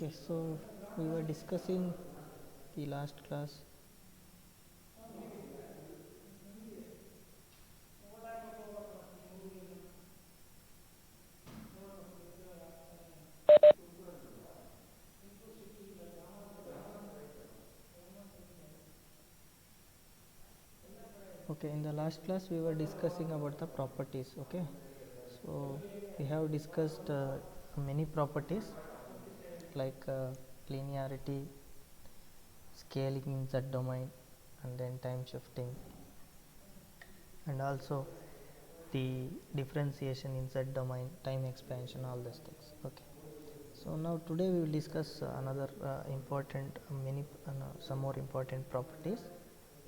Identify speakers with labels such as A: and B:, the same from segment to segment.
A: Okay, so we were discussing the last class. Okay, in the last class we were discussing about the properties. Okay, so we have discussed many properties like linearity, scaling in Z domain, and then time shifting, and also the differentiation in Z domain, time expansion, all these things. Okay. So now today we will discuss another important many some more important properties.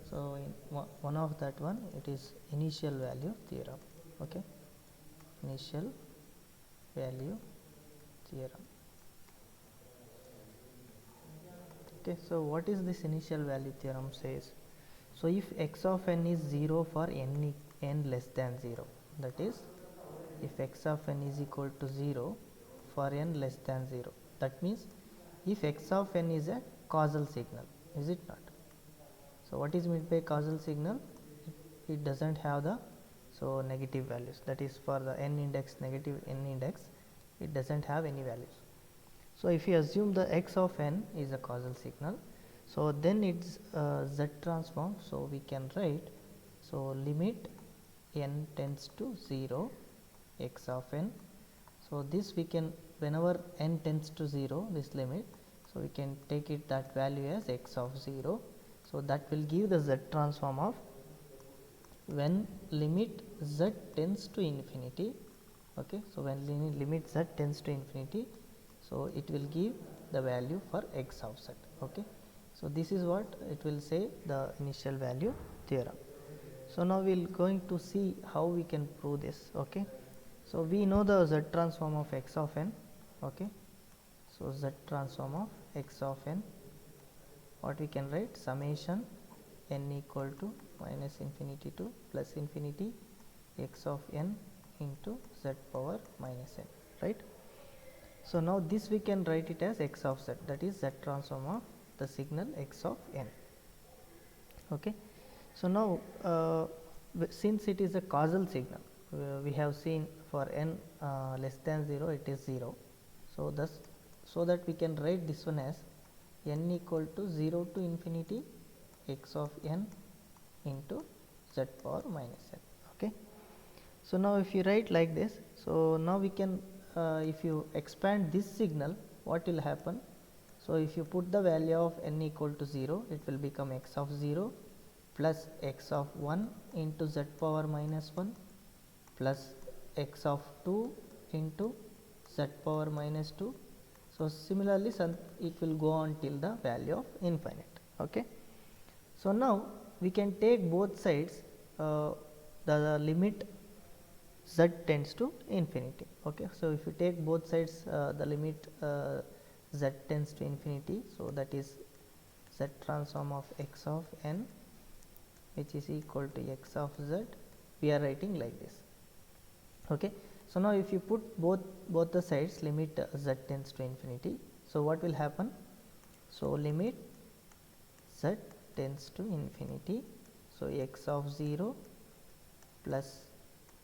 A: So in one of that one it is initial value theorem. Okay, initial value theorem. Okay, so what is this initial value theorem says? So if x of n is 0 for n less than 0, that is if x of n is equal to 0 for n less than 0, that means if x of n is a causal signal, is it not? So what is meant by causal signal? It doesn't have the negative values, that is for the n index, negative n index, it doesn't have any values. So if you assume the x of n is a causal signal, so then its z transform, so we can write, so limit n tends to 0 x of n. So this we can, whenever n tends to 0, this limit, so we can take it that value as x of 0. So that will give the z transform of when limit z tends to infinity. Okay, so when limit z tends to infinity, so it will give the value for x of z. Okay, so this is what it will say, the initial value theorem. So now we will going to see how we can prove this. Okay, so we know the z transform of x of n. Okay, so z transform of x of n, what we can write, summation n equal to minus infinity to plus infinity x of n into z power minus n, right? So now this we can write it as x of z, that is z transform of the signal x of n. Okay, so now since it is a causal signal, we have seen for n less than 0 it is 0. So thus, so that we can write this one as n equal to 0 to infinity x of n into z power minus n. Okay, so now if you write like this, so now we can if you expand this signal, what will happen? So if you put the value of n equal to 0, it will become x of 0 plus x of 1 into z power minus 1 plus x of 2 into z power minus 2. So similarly it will go on till the value of infinite. Okay, so now we can take both sides, the limit z tends to infinity. Okay, so if you take both sides, the limit z tends to infinity, so that is z transform of x of n, which is equal to x of z, we are writing like this. Okay, so now if you put both the sides, limit z tends to infinity, so what will happen? So limit z tends to infinity, so x of 0 plus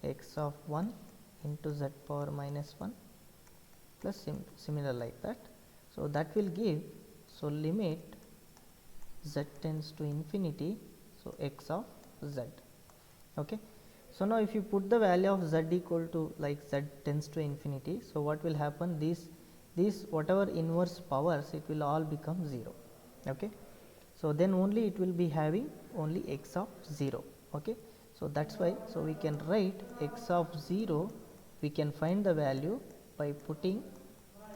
A: x of 1 into z power minus 1 plus similar like that. So that will give, so limit z tends to infinity, so x of z. Okay, so now if you put the value of z equal to like z tends to infinity, so what will happen? These whatever inverse powers, it will all become 0. Okay, so then only it will be having only x of 0. Okay, so that's why, so we can write x of 0, we can find the value by putting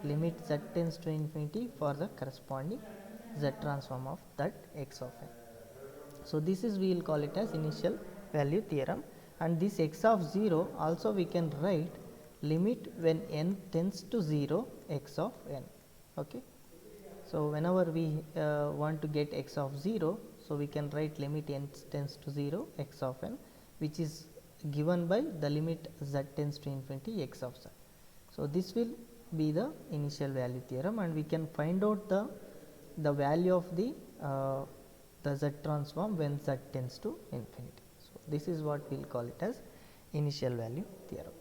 A: limit z tends to infinity for the corresponding z transform of that x of n. So this is, we will call it as initial value theorem, and this x of 0 also we can write limit when n tends to 0 x of n. Okay, so whenever we want to get x of 0, so we can write limit n tends to 0 x of n, which is given by the limit z tends to infinity x of z. So this will be the initial value theorem, and we can find out the value of the Z transform when Z tends to infinity. So, this is what we will call it as initial value theorem.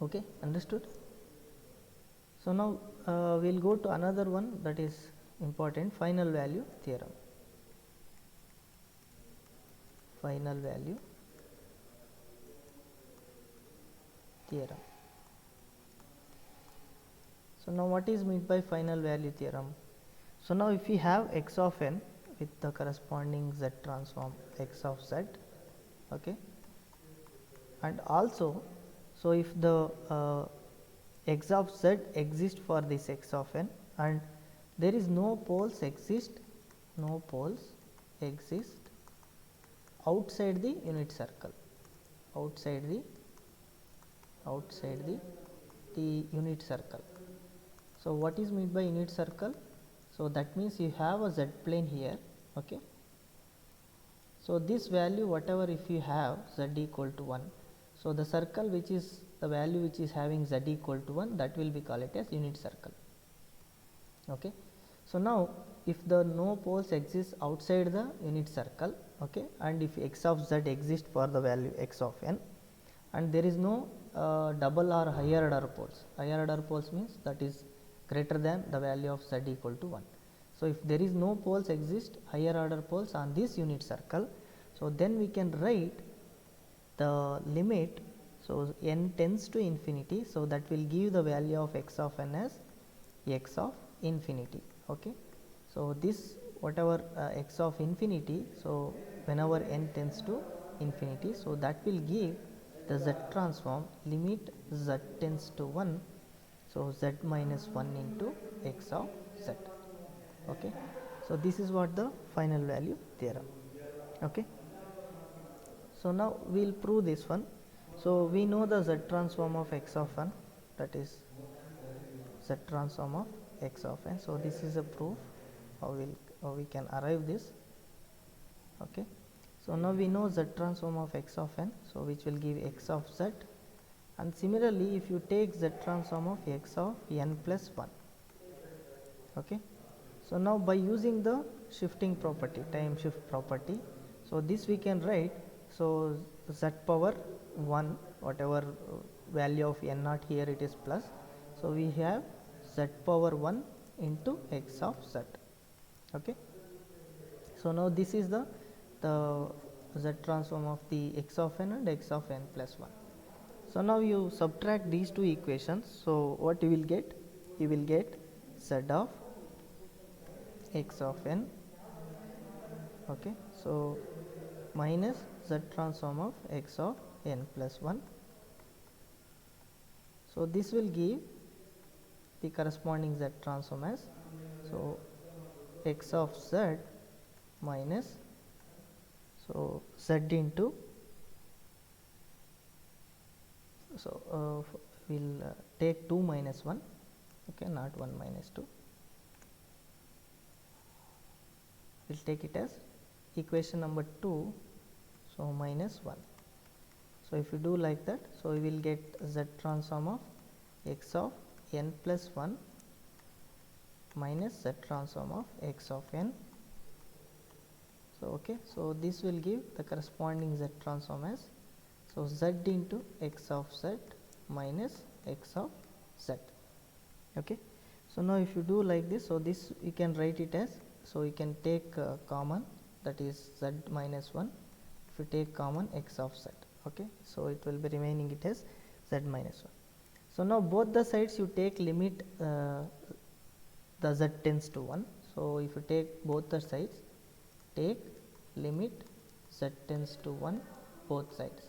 A: Okay, understood? So, now we will go to another one that is important, final value theorem. Final value theorem. So, now what is meant by final value theorem? So, now if we have x of n with the corresponding Z transform x of z, okay, and also, so if the x of z exists for this x of n and there is no poles exist outside the unit circle, outside the unit circle. So, what is meant by unit circle? So, that means you have a z plane here, okay. So, this value whatever if you have z equal to 1, so the circle which is the value which is having z equal to 1, that will be called it as unit circle, okay. So, now if the no poles exist outside the unit circle, okay, and if x of z exists for the value x of n and there is no double or higher order poles means that is greater than the value of z equal to 1. So, if there is no poles exist higher order poles on this unit circle, so then we can write the limit. So, n tends to infinity, so that will give the value of x of n as x of infinity, okay. So, this whatever x of infinity, so whenever n tends to infinity, so that will give the z transform limit z tends to 1, so z minus 1 into x of z, okay. So, this is what the final value theorem, okay. So, now we will prove this one. So, we know the z transform of x of n, that is z transform of x of n. So, this is a proof how we can arrive this, okay. So, now we know z transform of x of n, so which will give x of z, and similarly if you take z transform of x of n plus 1, okay. So, now by using the shifting property, time shift property, so this we can write, so z power 1 whatever value of n naught here it is plus, so we have z power 1 into x of z, okay. So, now this is the z transform of the x of n and x of n plus 1. So, now you subtract these two equations. So, what you will get? You will get z of x of n, okay. So, minus z transform of x of n plus 1. So, this will give the corresponding z transform as, so x of z minus, so z into, so we will take 2 minus 1, okay, not 1 minus 2, we will take it as equation number 2, so minus 1. So, if you do like that, so we will get z transform of x of n plus 1 minus z transform of x of n. So, okay, so this will give the corresponding z transform as, so z into x of z minus x of z, okay. So, now if you do like this, so this you can write it as, so you can take common, that is z minus 1, if you take common x of z, okay. So, it will be remaining it as z minus 1. So, now both the sides you take limit the z tends to 1. So, if you take both the sides, take limit z tends to 1 both sides,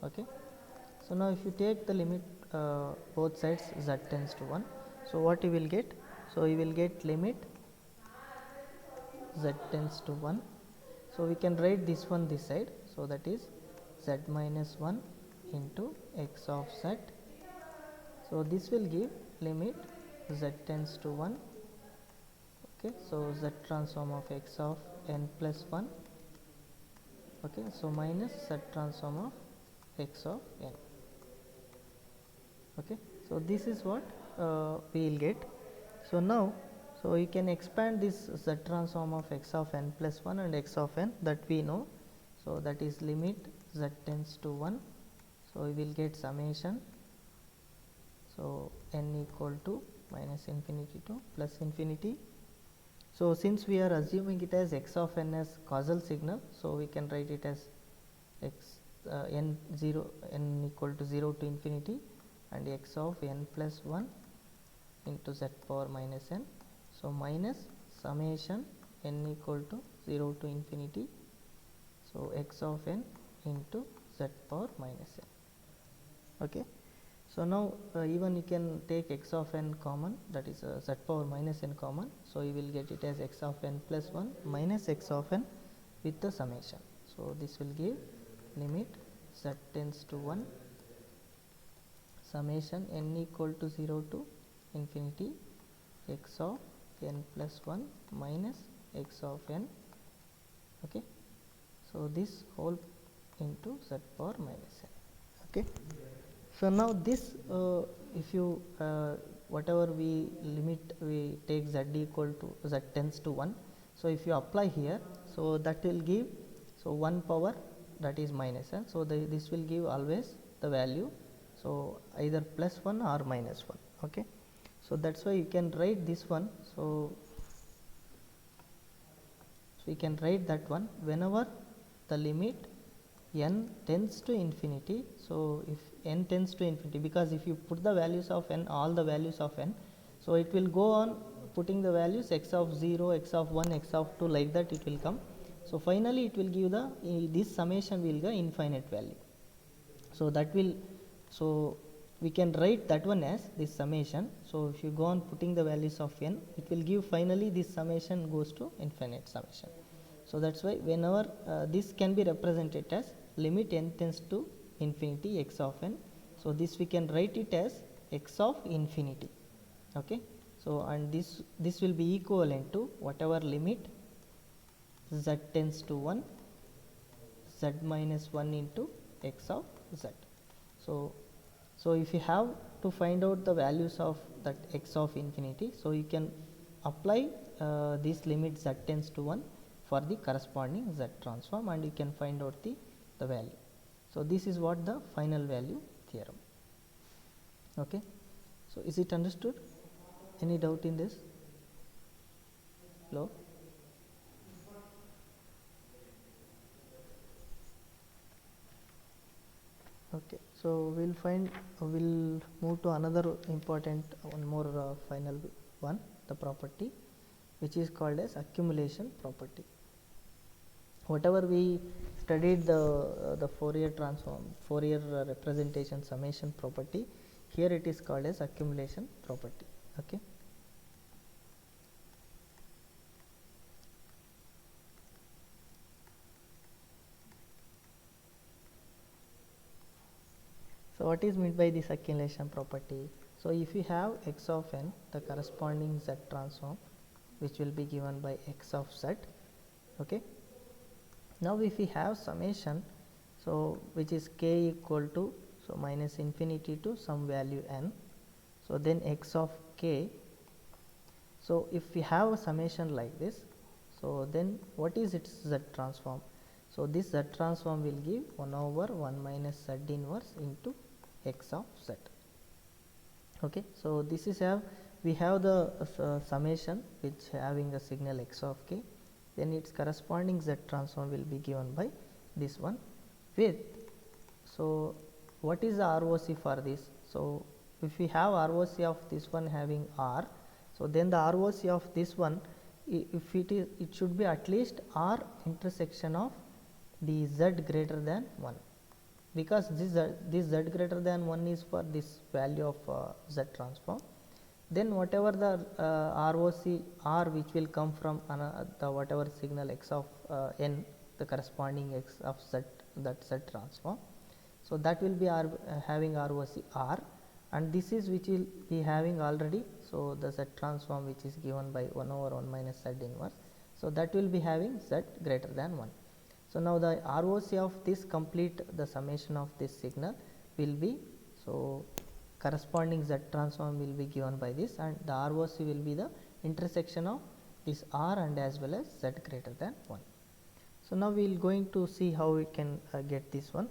A: okay. So, now if you take the limit both sides z tends to 1, so what you will get? So, you will get limit z tends to 1. So, we can write this one this side, so that is z minus 1 into x of z. So, this will give limit z tends to 1, okay. So, z transform of x of n plus 1, okay. So, minus z transform of x of n, Okay, so this is what we will get. So now, so you can expand this z transform of x of n plus 1 and x of n, that we know. So that is limit z tends to 1. So we will get summation. So n equal to minus infinity to plus infinity. So since we are assuming it as x of n as causal signal, so we can write it as x n equal to 0 to infinity and x of n plus 1 into z power minus n. So minus summation n equal to 0 to infinity, so x of n into z power minus n. Okay. So now even you can take x of n common, that is z power minus n common. So you will get it as x of n plus 1 minus x of n with the summation. So this will give limit z tends to 1 summation n equal to 0 to infinity x of n plus 1 minus x of n. Okay. So this whole into z power minus n. Okay. So now this if you whatever we limit, we take z equal to z tends to 1. So if you apply here, so that will give, so 1 power, that is minus n. So this will give always the value, so either plus 1 or minus 1. Okay. So that's why you can write this one. So you can write that one whenever the limit n tends to infinity. So if n tends to infinity, because if you put the values of n, all the values of n, so it will go on putting the values x of 0, x of 1, x of 2, like that it will come. So finally it will give the this summation will give infinite value. So that will, so we can write that one as this summation. So if you go on putting the values of n, it will give finally this summation goes to infinite summation. So that's why whenever this can be represented as limit n tends to infinity x of n. So this we can write it as x of infinity. Okay. So and this will be equivalent to whatever limit z tends to 1 z minus 1 into x of z. So if you have to find out the values of that x of infinity, so you can apply this limit z tends to 1 for the corresponding z transform, and you can find out the value. So this is what the final value theorem. Okay. So is it understood? Any doubt in this? Hello? Okay. So we'll move to another important, one more final one, the property which is called as accumulation property. Whatever we studied the Fourier transform, Fourier representation summation property, here it is called as accumulation property. Okay. So what is meant by this accumulation property? So if you have x of n, the corresponding z transform which will be given by x of z. Okay. Now if we have summation, so which is k equal to, so minus infinity to some value n, so then x of k. So if we have a summation like this, so then what is its z transform? So this z transform will give 1 over 1 minus z inverse into x of z. Okay. So this is we have the summation which having a signal x of k, then its corresponding z transform will be given by this one with, so what is the ROC for this? So if we have ROC of this one having R, so then the ROC of this one, if it should be at least R intersection of the z greater than 1, because this z greater than 1 is for this value of z transform. Then whatever the ROC R which will come from the whatever signal x of n, the corresponding x of z, that z transform, so that will be having ROC R, and this is which will be having already, so the z transform which is given by 1 over 1 minus z inverse, so that will be having z greater than 1. So now the ROC of this complete the summation of this signal will be, so corresponding Z transform will be given by this, and the ROC will be the intersection of this R and as well as Z greater than 1. So, now we will going to see how we can get this one.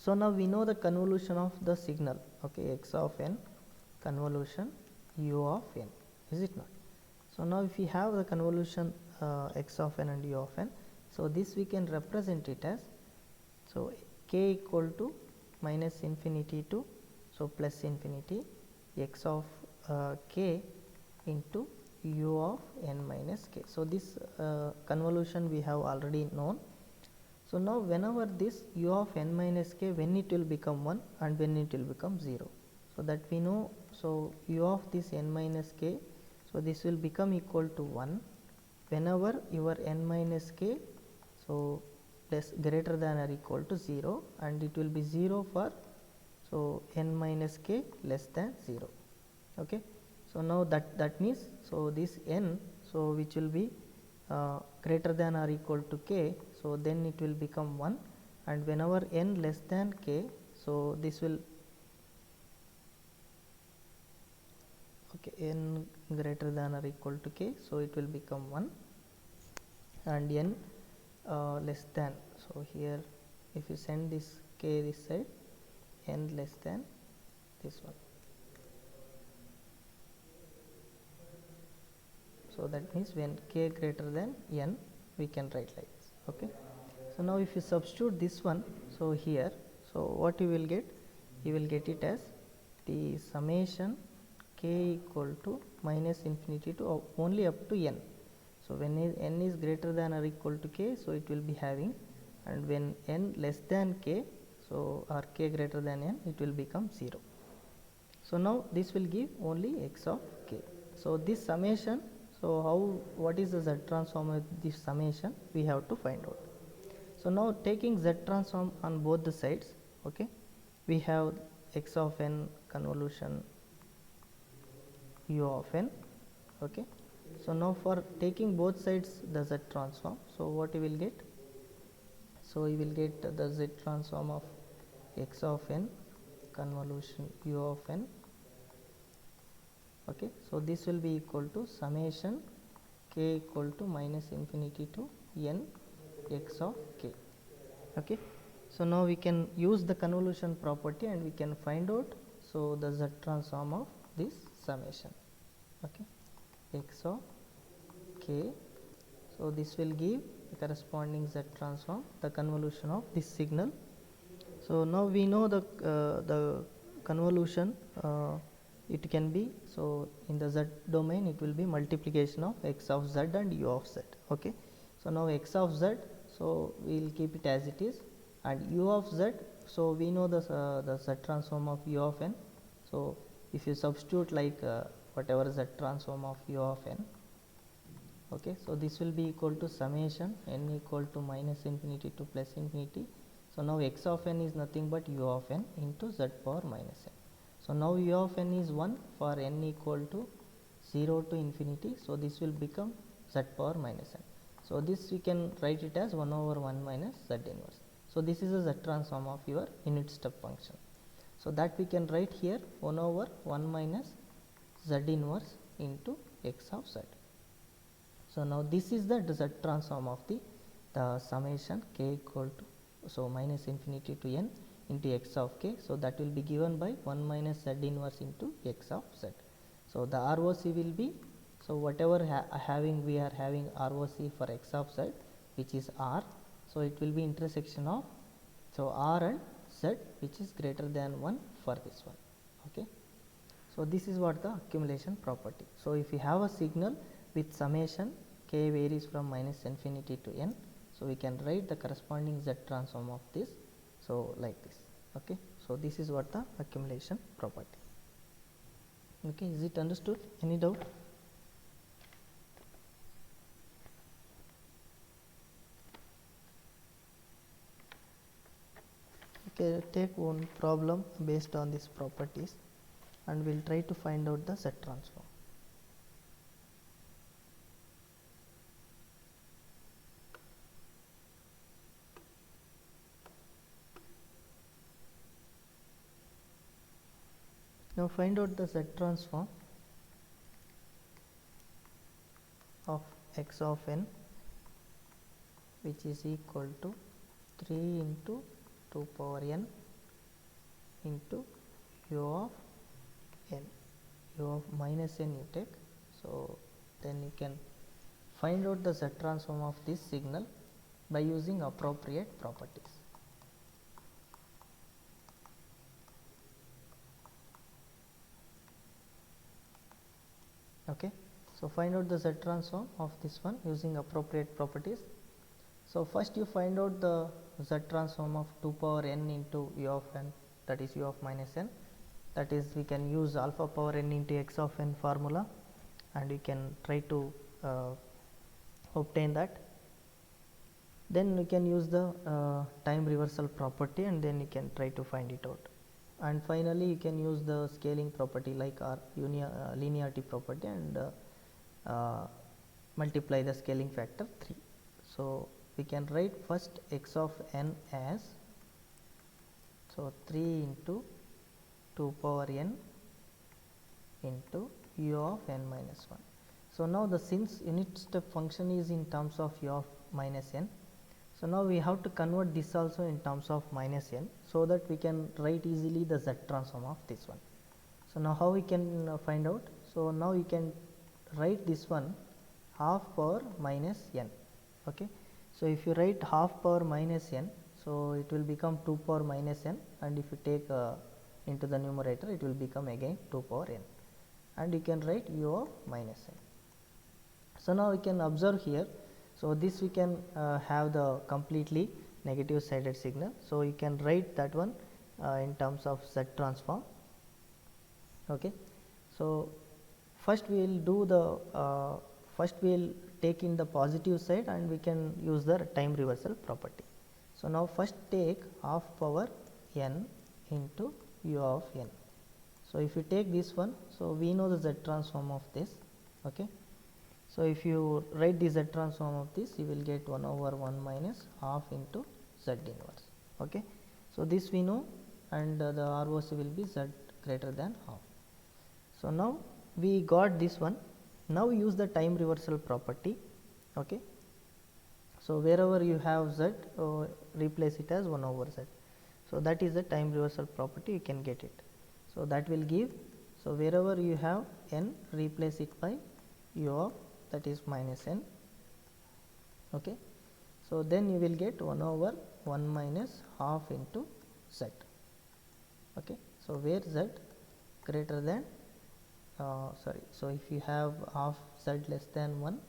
A: So, now we know the convolution of the signal, okay, x of n convolution u of n, is it not? So, now if we have the convolution x of n and u of n, so this we can represent it as, so k equal to minus infinity to, so plus infinity x of k into u of n minus k. So, this convolution we have already known. So, now whenever this u of n minus k, when it will become 1 and when it will become 0. So, that we know. So, u of this n minus k, so this will become equal to 1 whenever your n minus k, so less greater than or equal to 0, and it will be 0 for, so n minus k less than 0. Okay. So, now that means, so this n, so which will be greater than or equal to k, so then it will become 1, and whenever n less than k, so this will, okay, n greater than or equal to k, so it will become 1, and n less than, so here if you send this k this side, n less than this one. So, that means when k greater than n, we can write like this. Okay. So, now if you substitute this one, so here, so what you will get? You will get it as the summation k equal to minus infinity to only up to n. So, when n is greater than or equal to k, so it will be having, and when n less than k, so or k greater than n, it will become 0. So, now this will give only x of k. So, this summation, so how, what is the Z transform of this summation, we have to find out. So, now taking Z transform on both the sides, okay, we have x of n convolution u of n. Okay. So, now for taking both sides the Z transform, so what you will get? So, you will get the Z transform of x of n convolution u of n. Okay. So, this will be equal to summation k equal to minus infinity to n x of k. Okay. So, now we can use the convolution property and we can find out, so the Z transform of this summation, okay, x of k. So, this will give the corresponding Z transform, the convolution of this signal. So, now we know the convolution, it can be, so in the Z domain it will be multiplication of x of z and u of z. Okay. So, now x of z, so we will keep it as it is, and u of z, so we know the Z transform of u of n. So, if you substitute like whatever Z transform of u of n, okay, so this will be equal to summation n equal to minus infinity to plus infinity. So, now x of n is nothing but u of n into z power minus n. So, now u of n is 1 for n equal to 0 to infinity. So, this will become z power minus n. So, this we can write it as 1 over 1 minus z inverse. So, this is a Z transform of your unit step function. So, that we can write here 1 over 1 minus z inverse into x of z. So, now this is the Z transform of the summation k equal to, so minus infinity to n into x of k. So, that will be given by 1 minus z inverse into x of z. So, the ROC will be, so whatever we are having ROC for x of z, which is R. So, it will be intersection of, so R and z, which is greater than 1 for this one. Okay. So, this is what the accumulation property. So, if you have a signal with summation k varies from minus infinity to n, so we can write the corresponding Z transform of this, so like this. Okay. So, this is what the accumulation property. Okay. Is it understood? Any doubt? Okay, take one problem based on these properties and we will try to find out the Z transform. Now find out the Z transform of x of n, which is equal to 3 into 2 power n into u of n, u of minus n you take. So then you can find out the Z transform of this signal by using appropriate properties. Okay, so find out the Z transform of this one using appropriate properties. So first you find out the Z transform of 2 power n into u of n, that is u of minus n, that is we can use alpha power n into x of n formula, and we can try to obtain that. Then we can use the time reversal property, and then you can try to find it out. And finally you can use the scaling property like our linearity property, and multiply the scaling factor 3. So we can write first x of n as, so 3 into 2 power n into u of n minus 1. So now the since unit step function is in terms of u of minus n, so now we have to convert this also in terms of minus n, so that we can write easily the Z transform of this one. So now how we can find out? So now you can write this one half power minus n. Okay, so if you write half power minus n, so it will become 2 power minus n, and if you take into the numerator, it will become again 2 power n, and you can write u of minus n. So now we can observe here, so this we can have the completely negative sided signal, so you can write that one in terms of Z transform. Okay, so first we will do the first we will take in the positive side, and we can use the time reversal property. So now first take half power n into u of n. So if you take this one, so we know the Z transform of this. Okay, so if you write the Z transform of this, you will get 1 over 1 minus half into Z inverse. Okay, so this we know, and the ROC will be Z greater than half. So now we got this one. Now use the time reversal property. Okay, so wherever you have Z, replace it as 1 over Z. So that is the time reversal property, you can get it. So that will give, so wherever you have n, replace it by u of, that is minus n. Okay, so then you will get 1 over 1 minus half into Z. Okay, so where Z greater than so if you have half Z less than 1,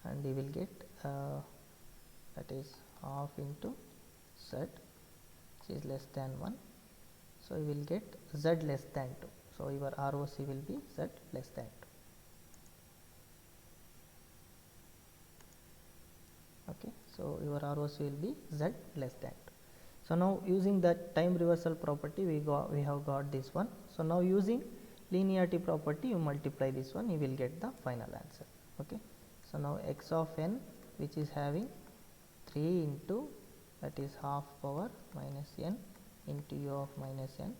A: and you will get that is half into Z, which is less than 1, so you will get Z less than 2. So your ROC will be Z less than 2. Okay, so your ROC will be Z less than 2. So now using that time reversal property, we have got this one. So now using linearity property, you multiply this one, you will get the final answer. Okay, so now x of n, which is having 3 into, that is half power minus n into u of minus n,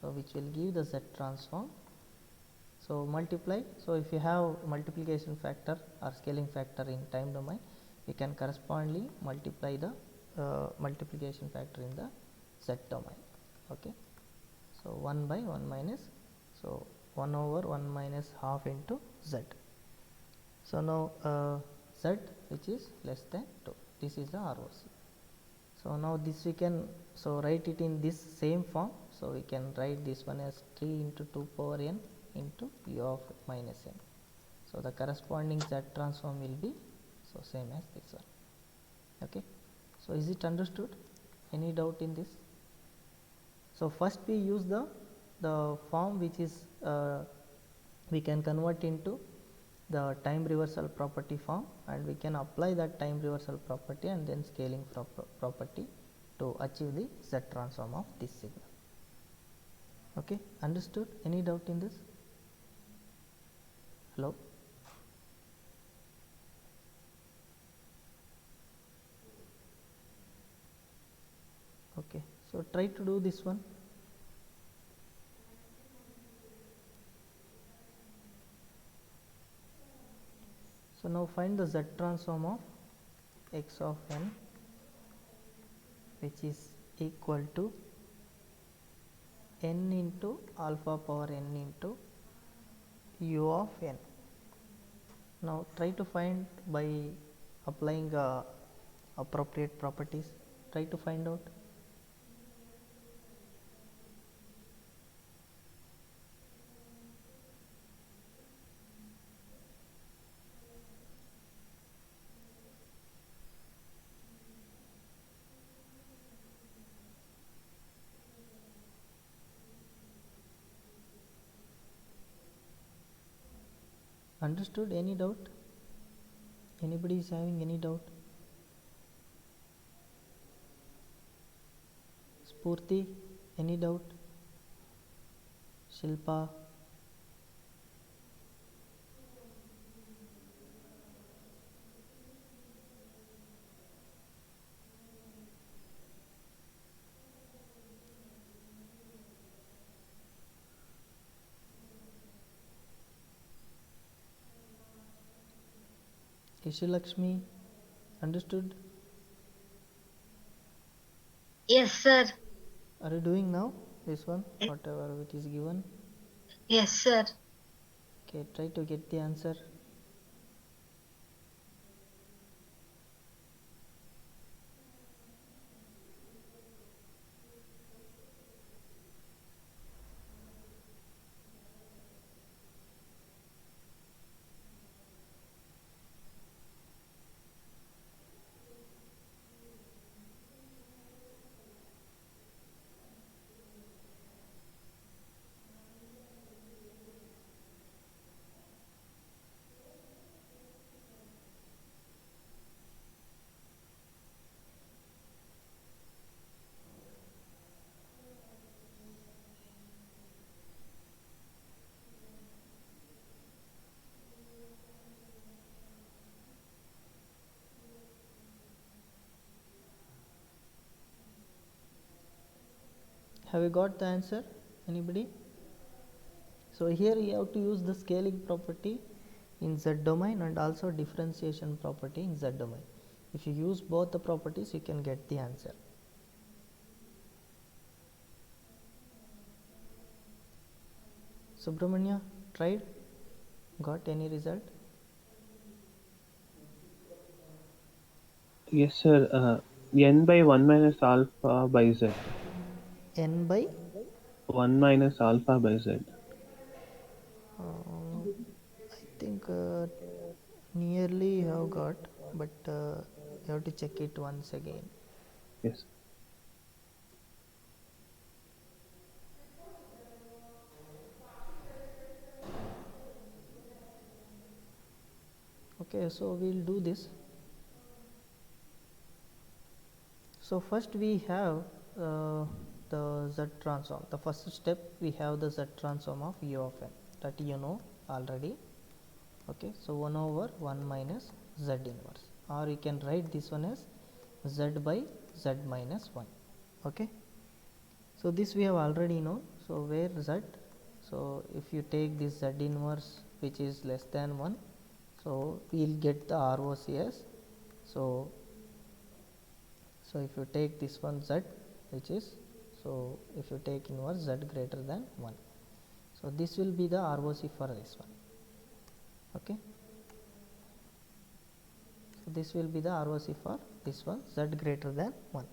A: so which will give the Z transform. So multiply, so if you have multiplication factor or scaling factor in time domain, you can correspondingly multiply the multiplication factor in the Z domain. Okay, so 1 by 1 minus, so 1 over 1 minus half into Z. So now Z, which is less than 2, this is the ROC. So now this we can, so write it in this same form. So we can write this one as 3 into 2 power n into u of minus n. So the corresponding Z transform will be, so same as this one. Okay, so is it understood? Any doubt in this? So first we use the form which is we can convert into the time reversal property form, and we can apply that time reversal property and then scaling property to achieve the Z transform of this signal. Okay, understood? Any doubt in this? Hello? Okay, so try to do this one. So now find the Z transform of x of n, which is equal to n into alpha power n into u of n. Now try to find by applying appropriate properties. Try to find out. Understood? Any doubt? Anybody is having any doubt? Spurti, any doubt? Shilpa? Ishilakshmi, understood?
B: Yes, sir.
A: Are you doing now this one, whatever it is given?
B: Yes, sir.
A: Okay, try to get the answer. Have you got the answer? Anybody? So here you have to use the scaling property in Z domain and also differentiation property in Z domain. If you use both the properties, you can get the answer. Subramanya, tried? Got any result?
C: Yes, sir. N by 1 minus alpha by z.
A: N by
C: 1 minus alpha by z.
A: I think nearly you have got, but you have to check it once again.
C: Yes.
A: Okay, so we'll do this. So first we have the Z transform. The first step we have the Z transform of u of n, that you know already. Okay, so 1 over 1 minus Z inverse, or you can write this one as Z by Z minus 1. Okay, so this we have already known. So where Z, so if you take this Z inverse which is less than 1, so we will get the ROCS. So if you take this one Z, which is, so if you take inverse Z greater than 1, so this will be the ROC for this one. Okay, so this will be the ROC for this one, Z greater than 1.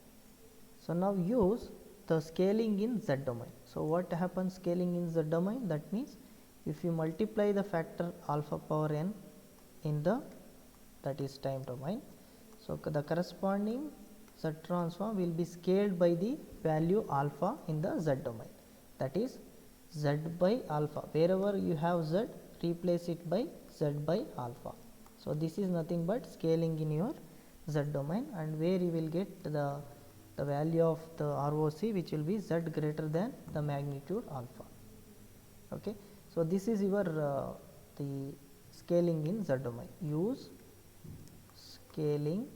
A: So now use the scaling in Z domain. So what happens scaling in Z domain? That means if you multiply the factor alpha power n in the, that is time domain, so the corresponding Z transform will be scaled by the value alpha in the Z domain, that is Z by alpha. Wherever you have Z, replace it by Z by alpha. So this is nothing but scaling in your Z domain, and where you will get the value of the ROC, which will be Z greater than the magnitude alpha. Okay, so this is your the scaling in Z domain. Use scaling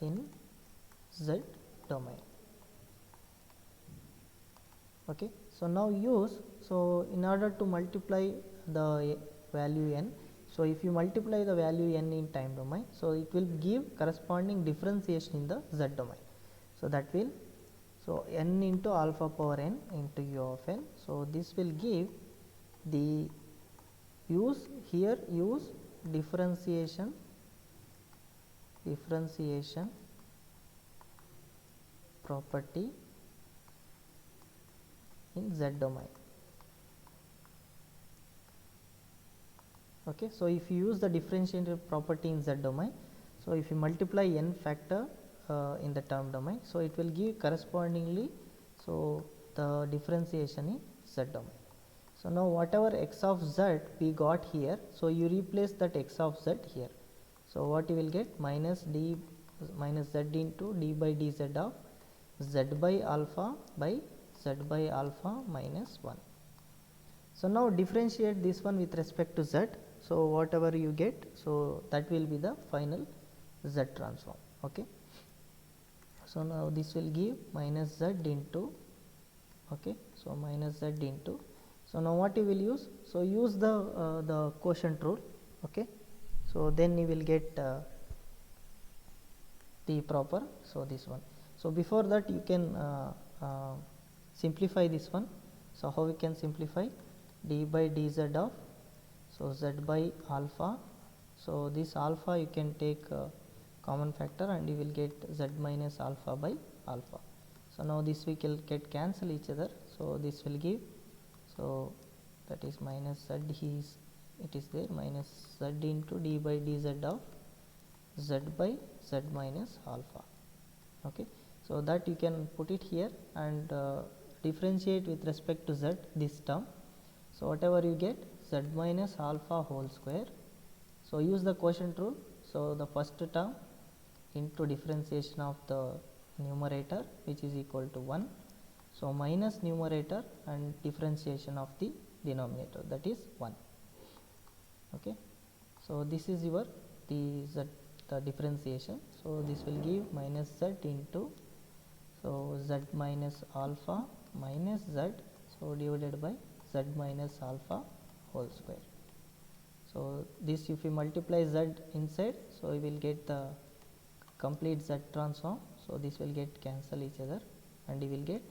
A: in Z domain. Okay, so now use, so in order to multiply the value n, So if you multiply the value n in time domain, so it will give corresponding differentiation in the z domain. So that will, so n into alpha power n into u of n. So this will give the use differentiation property in z domain. Okay, so if you use the differentiated property in z domain, so if you multiply n factor in the term domain, so it will give correspondingly, so the differentiation in z domain. So now whatever x of z we got here, so you replace that x of z here. So what you will get, minus z into d by dz of z by alpha minus 1. So now differentiate this one with respect to z. So whatever you get, so that will be the final z transform. Okay. So now this will give minus z into, okay, so minus z into, so now what you will use, so use the quotient rule. Okay, so then you will get the proper, so this one. So before that you can simplify this one. So how we can simplify, d by dz of, so z by alpha, so this alpha you can take common factor and you will get z minus alpha by alpha. So now this we will get cancel each other, so this will give, so that is minus z it is there, minus z into d by dz of z by z minus alpha. Okay, so that you can put it here and differentiate with respect to z this term. So whatever you get, z minus alpha whole square, so use the quotient rule. So the first term into differentiation of the numerator, which is equal to 1, so minus numerator and differentiation of the denominator, that is 1. Okay, so this is your the differentiation. So this will give minus z into, so z minus alpha minus z, so divided by z minus alpha whole square. So this if you multiply z inside, so you will get the complete z transform. So this will get cancel each other and you will get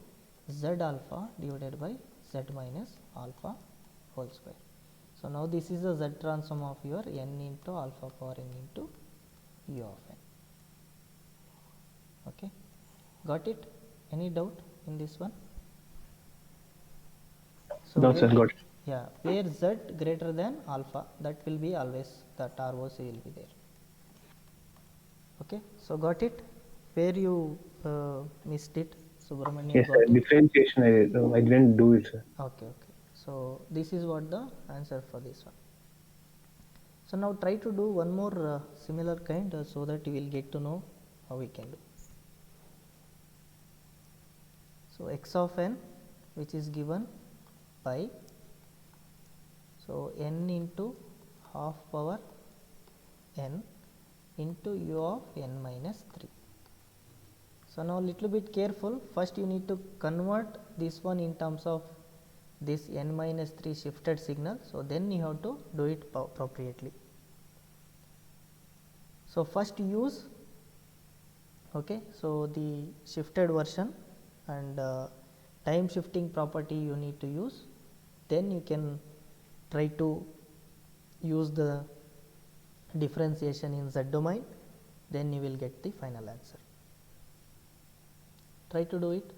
A: z alpha divided by z minus alpha whole square. So now this is the z transform of your n into alpha power n into u of n. Okay, got it? Any doubt in this one? So
C: No, sir, got it.
A: Yeah, where z greater than alpha, that will be always that ROC will be there. Okay, so got it? Where you missed it, Subramanian?
C: Yes, sir. Differentiation, I didn't do it, sir.
A: Okay, okay. So this is what the answer for this one. So now try to do one more similar kind so that you will get to know how we can do. So x of n, which is given by, so n into half power n into u of n minus 3. So now little bit careful, first you need to convert this one in terms of this n minus 3 shifted signal, so then you have to do it appropriately. So first use, okay, so the shifted version and time shifting property you need to use, then you can try to use the differentiation in z domain, then you will get the final answer. Try to do it.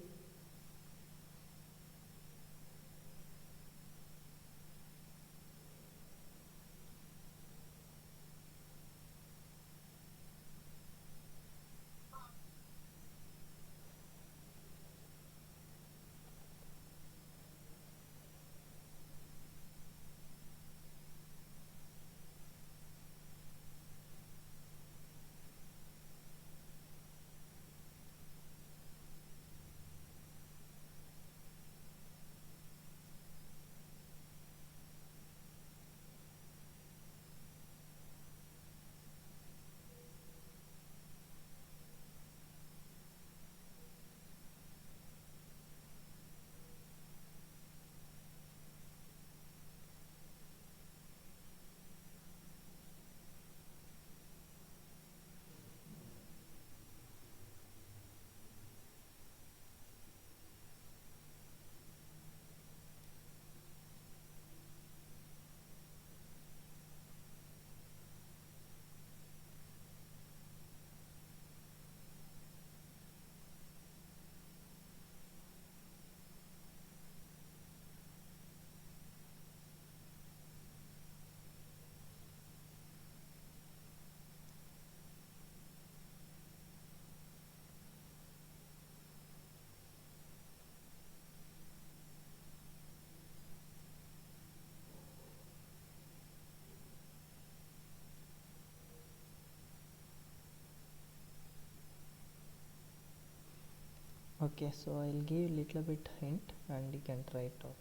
A: Okay, so I'll give little bit hint and you can try it out.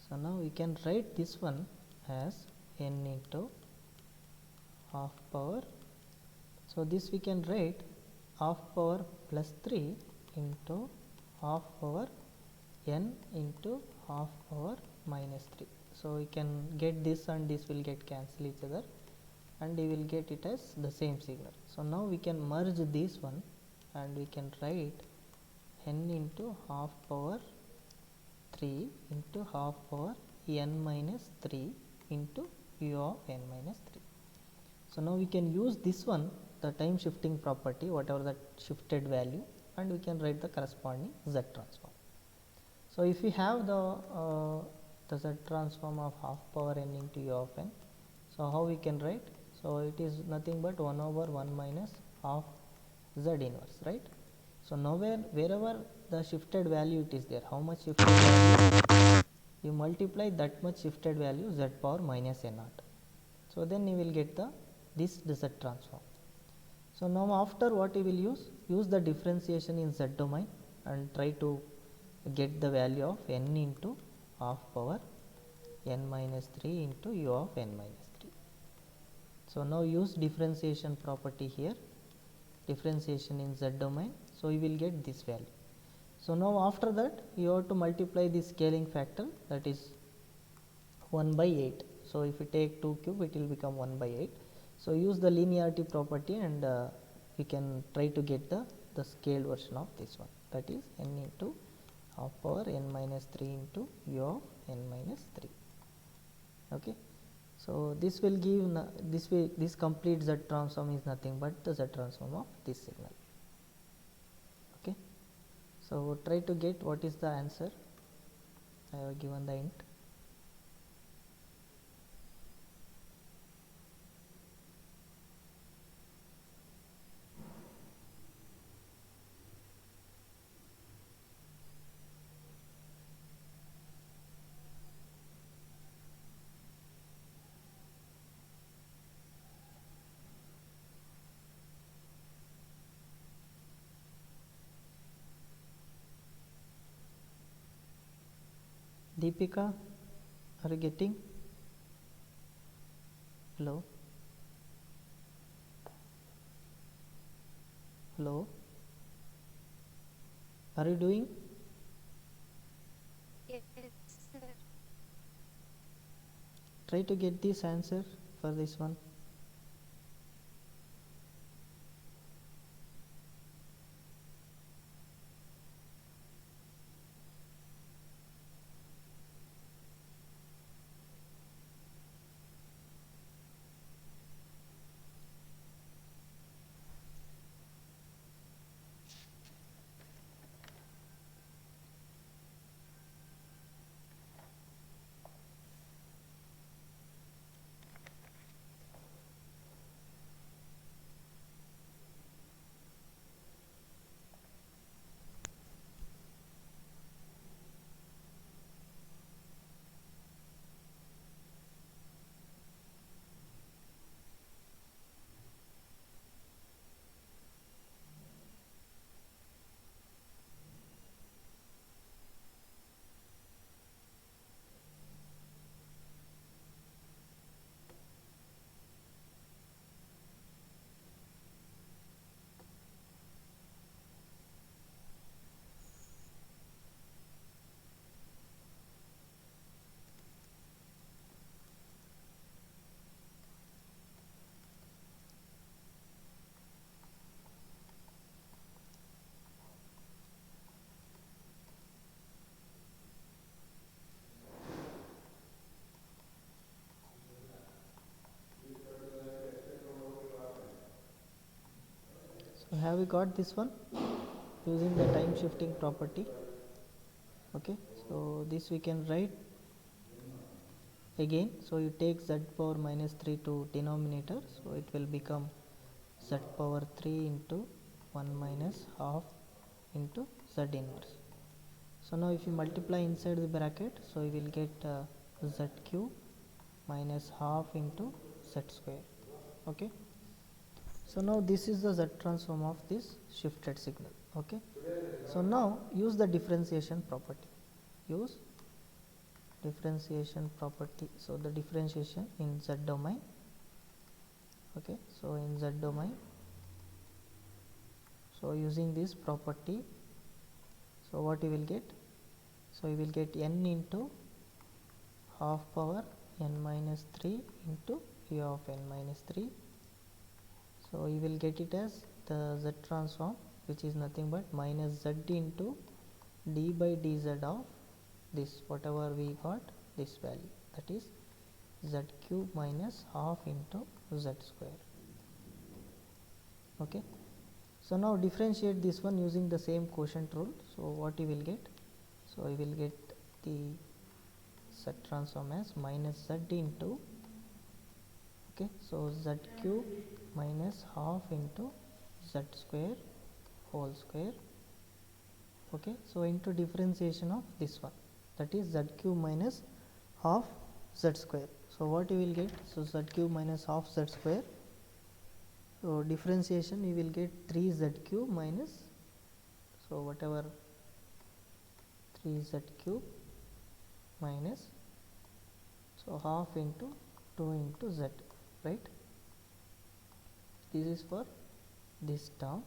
A: So now we can write this one as n into half power. So this we can write half power plus 3 into half power n into half power minus 3. So we can get this and this will get cancel each other and we will get it as the same signal. So now we can merge this one and we can write n into half power 3 into half power n minus 3 into u of n minus 3. So now we can use this one, the time shifting property, whatever the shifted value, and we can write the corresponding Z transform. So if we have the Z transform of half power n into u of n, so how we can write? So it is nothing but 1 over 1 minus half Z inverse, right? So now wherever the shifted value it is there, how much shifted value, you multiply that much shifted value Z power minus n naught. So then you will get this Z transform. So now after what you will use the differentiation in Z domain and try to get the value of n into half power n minus 3 into u of n minus 3. So now use differentiation property here, differentiation in Z domain, so you will get this value. So now after that you have to multiply the scaling factor, that is 1 by 8. So if you take 2 cube it will become 1 by 8. So use the linearity property and we can try to get the scaled version of this one, that is n into half power n minus 3 into u of n minus 3. Okay, so this will give this complete Z transform is nothing but the Z transform of this signal. Okay, so try to get what is the answer. I have given the hint. Deepika, are you getting? Hello? Hello? Are you doing?
B: Yes, sir.
A: Try to get this answer for this one. So have we got this one using the time shifting property? Okay, so this we can write again. So you take Z power minus 3 to denominator, so it will become Z power 3 into 1 minus half into Z inverse. So now if you multiply inside the bracket, so you will get Z cube minus half into Z square. Okay, so now this is the Z transform of this shifted signal. Okay, So now use the differentiation property. Use differentiation property. So the differentiation in Z domain. Okay, so in Z domain, so using this property, so what you will get? So you will get n into half power n minus 3 into u of n minus 3. So you will get it as the Z transform, which is nothing but minus Z into d by dz of this, whatever we got, this value, that is Z cube minus half into Z square. Okay. So now differentiate this one using the same quotient rule. So what you will get? So you will get the Z transform as minus Z into, okay, so Z cube minus half into Z square whole square. Okay, so into differentiation of this one, that is Z cube minus half Z square. So what you will get? So Z cube minus half Z square. So differentiation, you will get 3Z cube minus, so whatever 3Z cube minus, so half into 2 into Z, right? This is for this term.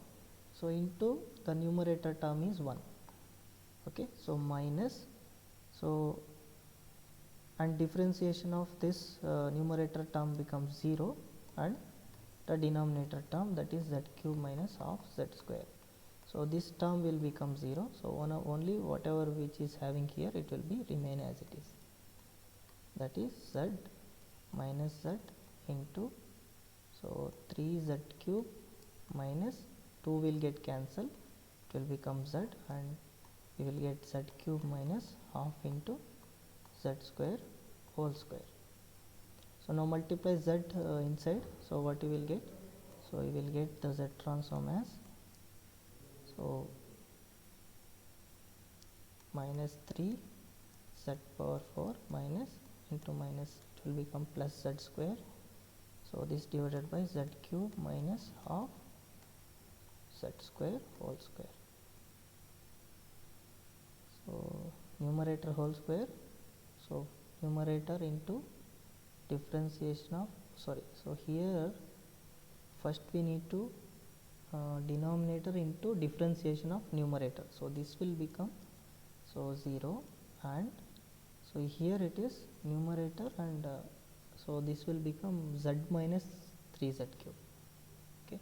A: So into the numerator term is 1. Okay, so minus, so and differentiation of this numerator term becomes 0, and the denominator term, that is Z cube minus half Z square. So this term will become 0. So only whatever which is having here, it will be remain as it is, that is Z minus Z into, so 3Z cube minus 2 will get cancelled, it will become Z, and we will get Z cube minus half into Z square whole square. So now multiply Z inside, so what you will get? So you will get the Z transform as, so minus 3 Z power 4 minus into minus, it will become plus Z square. So this divided by Z cube minus half Z square whole square. So numerator whole square, so numerator into differentiation of, sorry, so here first we need to denominator into differentiation of numerator. So this will become, so 0, and so here it is numerator, and so this will become Z minus 3Z cube. Okay.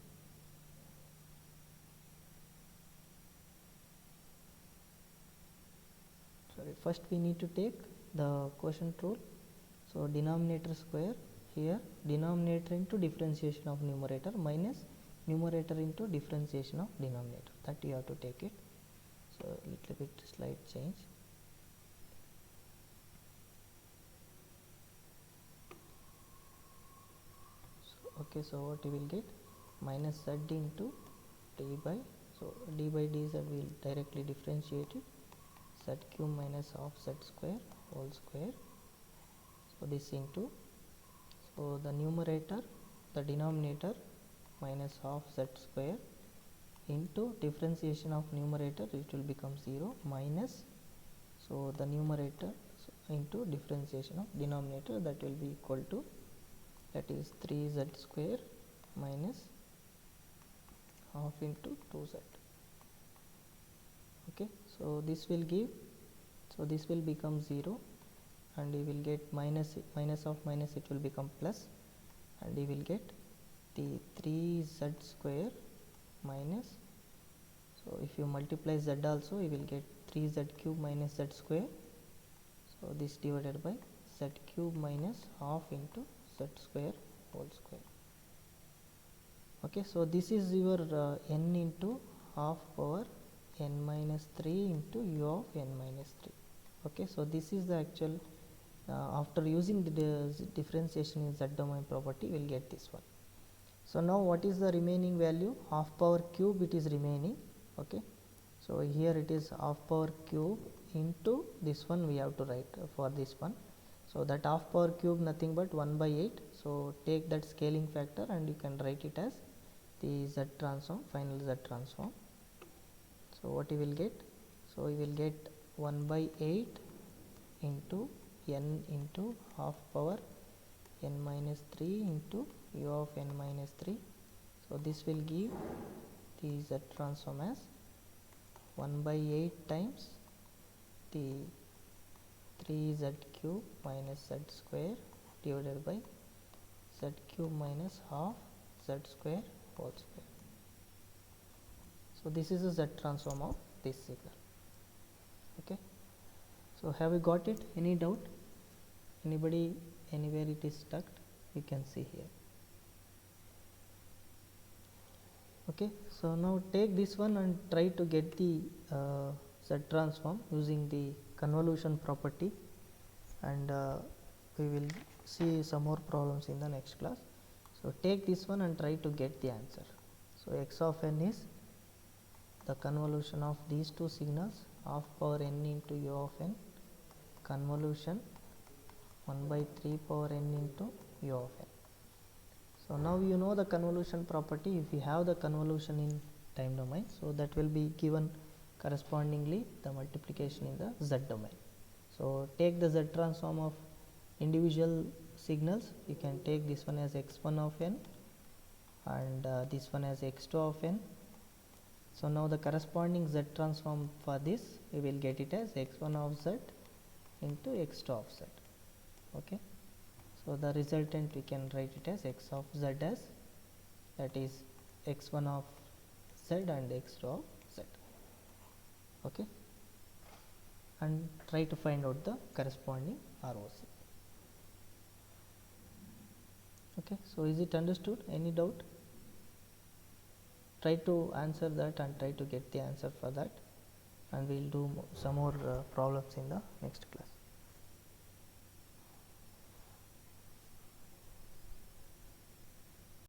A: Sorry, first we need to take the quotient rule. So denominator square, here denominator into differentiation of numerator minus numerator into differentiation of denominator, that you have to take it. So little bit slight change. So okay, so what you will get? Minus Z into d by, so d by dz will directly differentiate it, Z cube minus half Z square whole square. So this into, so the numerator, the denominator minus half Z square into differentiation of numerator, it will become 0, minus, so the numerator, so into differentiation of denominator, that will be equal to, that is 3Z square minus half into 2Z. Okay, so this will give, so this will become 0, and you will get minus, minus of minus, it will become plus, and you will get the 3Z square minus, so if you multiply Z also, you will get 3Z cube minus Z square. So this divided by Z cube minus half into Z square whole square. Okay, so this is your n into half power n minus 3 into u of n minus 3. Okay, so this is the actual, after using the differentiation in Z domain property, we will get this one. So now what is the remaining value? Half power cube it is remaining. Okay, so here it is half power cube into this one we have to write for this one. So that half power cube nothing but 1 by 8. So take that scaling factor and you can write it as the Z transform, final Z transform. So what you will get? So you will get 1 by 8 into n into half power n minus 3 into u of n minus 3. So this will give the z transform as 1 by 8 times the 3z cube minus z square divided by z cube minus half z square whole square. So this is the z transform of this signal. Okay. So have you got it? Any doubt? Anybody, anywhere it is stuck? You can see here. Okay. So now take this one and try to get the Z transform using the convolution property, and we will see some more problems in the next class. So take this one and try to get the answer. So x of n is the convolution of these two signals, half power n into u of n convolution 1 by 3 power n into u of n. So now you know the convolution property. If you have the convolution in time domain, so that will be given correspondingly the multiplication in the z domain. So take the z transform of individual signals. You can take this one as x1 of n and this one as x2 of n. So now the corresponding z transform for this, we will get it as x1 of z into x2 of z. Okay. So the resultant we can write it as x of z as, that is x1 of z and x2 of z. Okay. And try to find out the corresponding ROC. Okay. So is it understood? Any doubt? Try to answer that and try to get the answer for that, and we will do some more problems in the next class.